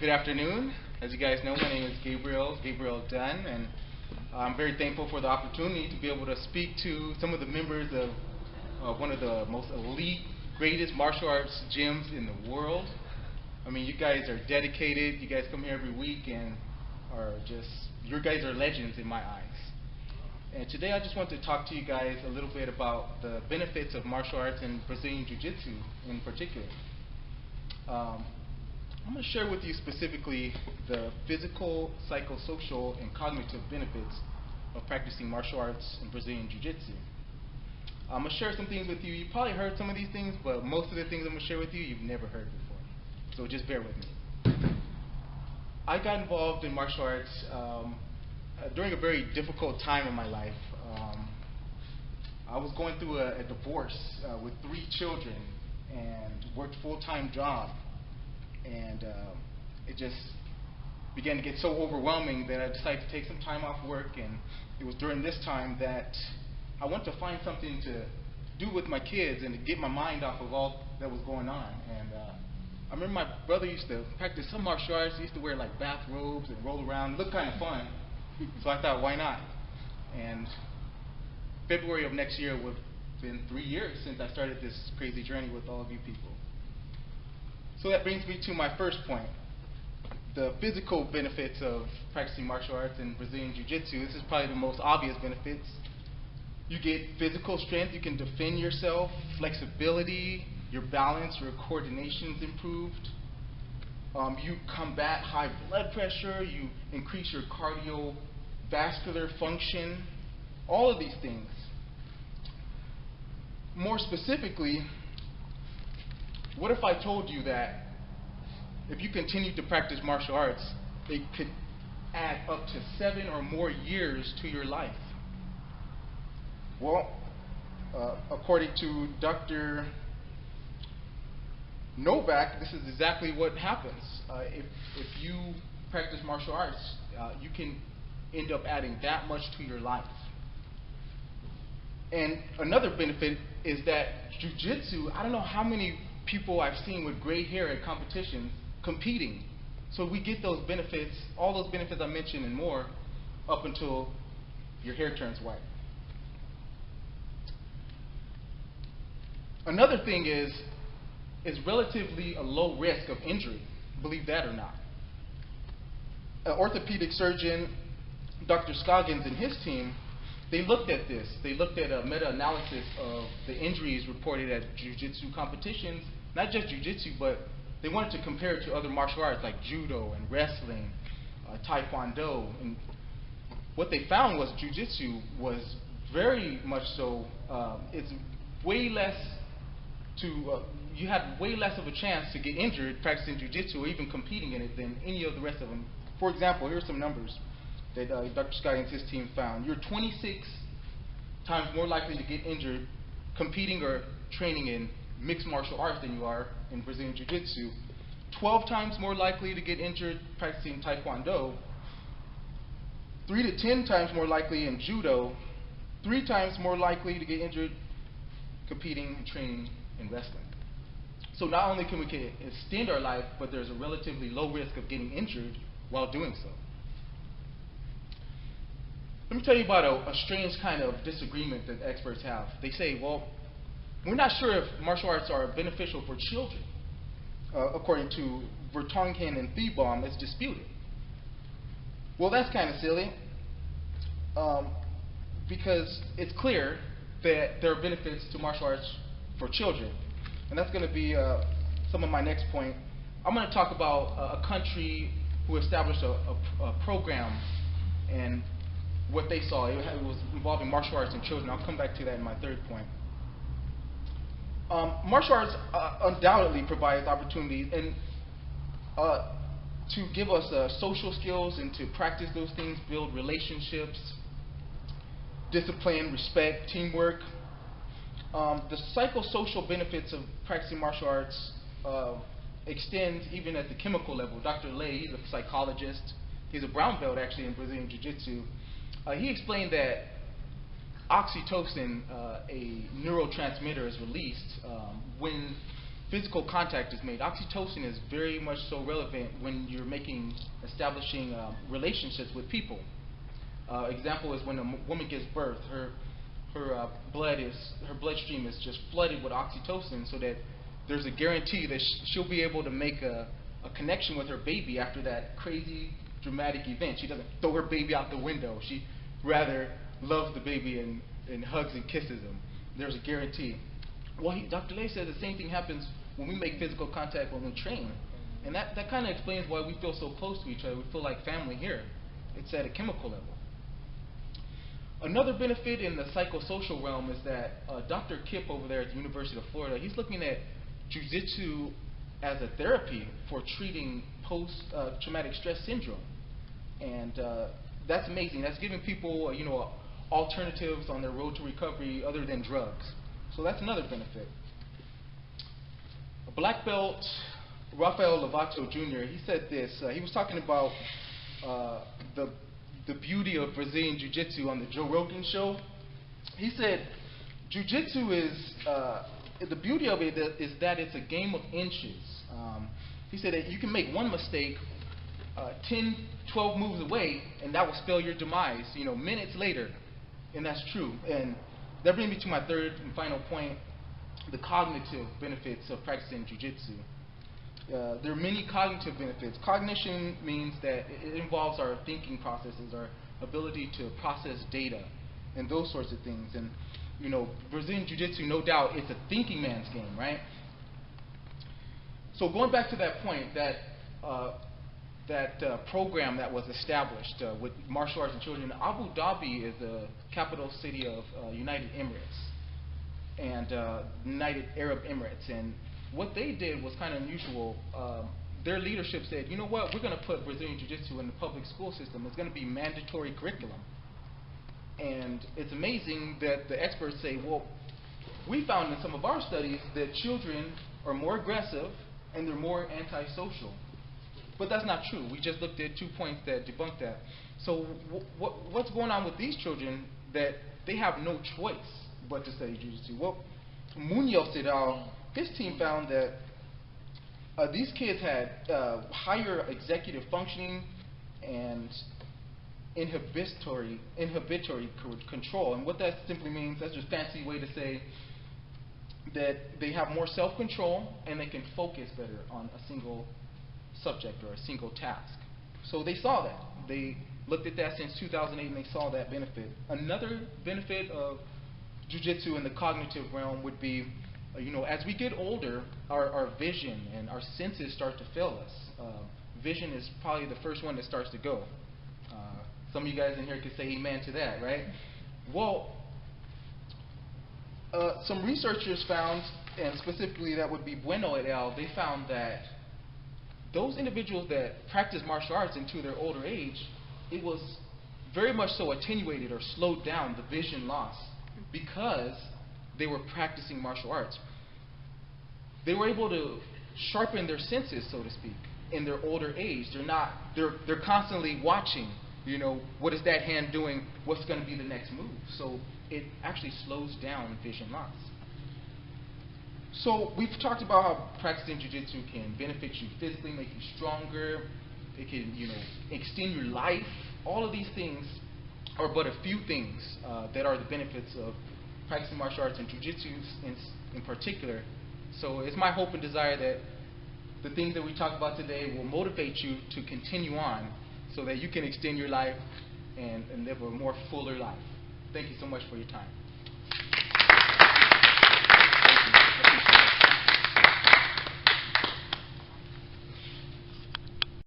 Good afternoon. As you guys know, my name is Gabriel Dunn, and I'm very thankful for the opportunity to be able to speak to some of the members of one of the most elite, greatest martial arts gyms in the world. I mean, you guys are dedicated. You guys come here every week and you guys are legends in my eyes. And today I just want to talk to you guys a little bit about the benefits of martial arts and Brazilian Jiu-Jitsu in particular. I'm going to share with you specifically the physical, psychosocial, and cognitive benefits of practicing martial arts and Brazilian Jiu-Jitsu. I'm going to share some things with you. You've probably heard some of these things, but most of the things I'm going to share with you, you've never heard before. So just bear with me. I got involved in martial arts during a very difficult time in my life. I was going through a divorce with 3 children and worked full-time job. And it just began to get so overwhelming that I decided to take some time off work, and it was during this time that I wanted to find something to do with my kids and to get my mind off of all that was going on. And I remember my brother used to practice some martial arts. He used to wear like bathrobes and roll around. It looked kind of fun, so I thought, why not? And February of next year would have been 3 years since I started this crazy journey with all of you people. So that brings me to my first point, the physical benefits of practicing martial arts and Brazilian Jiu-Jitsu. This is probably the most obvious benefits. You get physical strength, you can defend yourself, flexibility, your balance, your coordination's improved. You combat high blood pressure, you increase your cardiovascular function, all of these things. More specifically, what if I told you that if you continue to practice martial arts, it could add up to 7 or more years to your life? Well, according to Dr. Novak, this is exactly what happens. If you practice martial arts, you can end up adding that much to your life. And another benefit is that Jiu-Jitsu, I don't know how many people I've seen with gray hair at competitions competing. So we get those benefits, all those benefits I mentioned and more, up until your hair turns white. Another thing is relatively a low risk of injury, believe that or not. An orthopedic surgeon, Dr. Scoggins and his team, they looked at this. They looked at a meta-analysis of the injuries reported at Jiu-Jitsu competitions, not just Jiu-Jitsu, but they wanted to compare it to other martial arts like Judo and wrestling, Taekwondo. And what they found was Jiu-Jitsu was very much so, it's way less you had way less of a chance to get injured practicing Jiu-Jitsu or even competing in it than any of the rest of them. For example, here's some numbers that Dr. Scoggins and his team found. You're 26 times more likely to get injured competing or training in mixed martial arts than you are in Brazilian Jiu-Jitsu. 12 times more likely to get injured practicing Taekwondo. 3 to 10 times more likely in Judo. 3 times more likely to get injured competing and training in wrestling. So not only can we extend our life, but there's a relatively low risk of getting injured while doing so. Let me tell you about a strange kind of disagreement that experts have. They say, well, we're not sure if martial arts are beneficial for children. According to Vertonghen and Thiebaum, it's disputed. Well, that's kind of silly, because it's clear that there are benefits to martial arts for children. And that's going to be some of my next point. I'm going to talk about a country who established a program and what they saw. It was involving martial arts in children. I'll come back to that in my third point. Martial arts undoubtedly provides opportunities and to give us social skills and to practice those things, build relationships, discipline, respect, teamwork. The psychosocial benefits of practicing martial arts extend even at the chemical level. Dr. Lay, he's a psychologist. He's a brown belt actually in Brazilian Jiu-Jitsu. He explained that oxytocin, a neurotransmitter, is released when physical contact is made. Oxytocin is very much so relevant when you're establishing relationships with people. Example is when a woman gives birth, her bloodstream is just flooded with oxytocin, so that there's a guarantee that she'll be able to make a connection with her baby after that crazy dramatic event. She doesn't throw her baby out the window. She rather loves the baby and hugs and kisses him. There's a guarantee. Well, Dr. Lay says the same thing happens when we make physical contact when we train. And that kind of explains why we feel so close to each other. We feel like family here. It's at a chemical level. Another benefit in the psychosocial realm is that Dr. Kip over there at the University of Florida, he's looking at Jiu-Jitsu as a therapy for treating post-traumatic stress syndrome. And that's amazing. That's giving people, alternatives on their road to recovery other than drugs. So that's another benefit. A black belt, Rafael Lovato Jr., he said this. He was talking about the beauty of Brazilian Jiu-Jitsu on the Joe Rogan show. He said, Jiu-Jitsu is, the beauty of it is that it's a game of inches. He said that you can make one mistake 10, 12 moves away, and that will spell your demise, minutes later. And that's true. And that brings me to my third and final point, the cognitive benefits of practicing Jiu-Jitsu. There are many cognitive benefits. Cognition means that it involves our thinking processes, our ability to process data, and those sorts of things. And, Brazilian Jiu-Jitsu, no doubt, it's a thinking man's game, right? So going back to that point, that program that was established with martial arts and children, Abu Dhabi is the capital city of United Emirates and United Arab Emirates. And what they did was kind of unusual. Their leadership said, you know what, we're going to put Brazilian Jiu-Jitsu in the public school system. It's going to be mandatory curriculum. And it's amazing that the experts say, well, we found in some of our studies that children are more aggressive and they're more antisocial. But that's not true. We just looked at 2 points that debunk that. So what's going on with these children that they have no choice but to study Jiu-Jitsu? Well, Munoz et al., his team found that these kids had higher executive functioning and inhibitory control. And what that simply means, that's just a fancy way to say that they have more self-control and they can focus better on a single subject or a single task. So they saw that. They looked at that since 2008 and they saw that benefit. Another benefit of Jiu-Jitsu in the cognitive realm would be, as we get older, our vision and our senses start to fail us. Vision is probably the first one that starts to go. Some of you guys in here could say amen to that, right? Well, some researchers found, and specifically that would be Bueno et al., they found that those individuals that practice martial arts into their older age, it was very much so attenuated or slowed down the vision loss because they were practicing martial arts. They were able to sharpen their senses, so to speak, in their older age. They're constantly watching, what is that hand doing? What's going to be the next move? So it actually slows down vision loss. So we've talked about how practicing Jiu-Jitsu can benefit you physically, make you stronger. It can, extend your life. All of these things are but a few things that are the benefits of practicing martial arts and Jiu-Jitsu in particular. So it's my hope and desire that the things that we talked about today will motivate you to continue on so that you can extend your life and live a more fuller life. Thank you so much for your time.